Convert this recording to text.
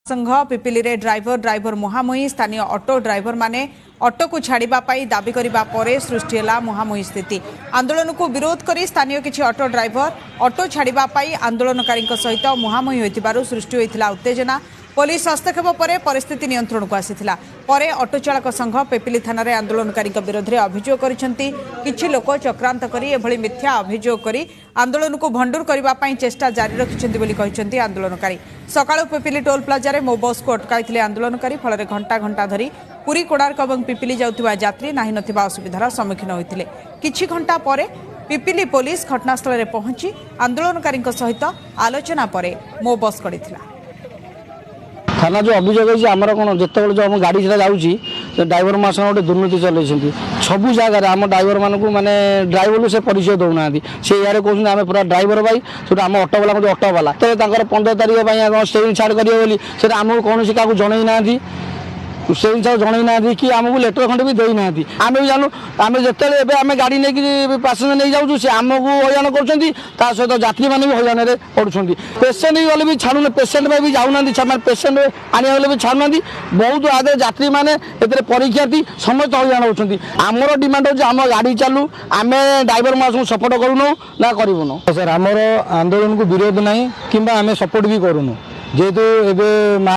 संघ पिपिली रे ड्राइवर मुहामुही स्थानीय ऑटो ड्राइवर माने ऑटो को छाड़िबा पाई दाबी करिबा परे सृष्टि होला मुहामुही स्थिति। आंदोलन को विरोध करी स्थानीय किछि ऑटो ड्राइवर ऑटो छाड़िबा पाई आंदोलनकारी सहित मुहामुही होइतिबारु सृष्टि होइतिला उत्तेजना। पुलिस हस्तक्षेप पर परिस्थिति नियंत्रण को आसीथिला। परे ऑटो चालक संघ पिपिली थाना रे आंदोलनकारी विरोध में अभियोग करिसेंती। किछि लोक चक्रांत करी एभली मिथ्या अभियोग करी आंदोलन को भंडूर करबा पई चेष्टा जारी रखिसेंती बोली कहिसेंती आंदोलनकारी। सकाळु पिपिली टोल प्लाजा रे मो बस को अटकाइथिले आंदोलनकारी। फल घंटा घंटा धरी पुरी कोणार्क और पिपिली जाउथिबा यात्री नाही नथिबा असुविधार सम्मुखीन होइथिले। किछि घंटा परे पिपिली पुलिस घटनास्थल रे पहुंची आंदोलनकारी सहित आलोचना परे मो बस करिथिला। थाना जो अभियोग है आमर कौन जिते जो आम गाड़ी से जाऊँगी ड्राइवर मान गोटे दुर्नीति चल सबू जगार आम ड्राइवर मानक माने ड्राइवर से परिचय दौना से यार कहते आम पूरा ड्राइवर भाई सब आम ऑटो वाला ऑटो वाला तो 15 तारीख स्टेरिंग छाड़ करेंगे बोली आमको कौन क्या जनई ना से जिन जनई ना कि आमको लेटर खंडे भी देना आम भी जानू आम जिते आम गाड़ी नहीं पैसेंजर नहीं जाऊँ सी आमको हईराण कर सहित यात्री मैंने भी हईराण पड़ुंट पेसेंट भी गले भी छाड़ू पेसेंट भी जाऊना पेसेंट आने भी छाड़ूना बहुत आगे यात्री मैंने परीक्षार्थी समस्त हईराण होती। आमर डिमांड हो आम गाड़ी चालू आम ड्राइवर मास सपोर्ट करूनु ना करूँ सर आमर आंदोलन को विरोध ना कि आम सपोर्ट भी करूनु जेहेतु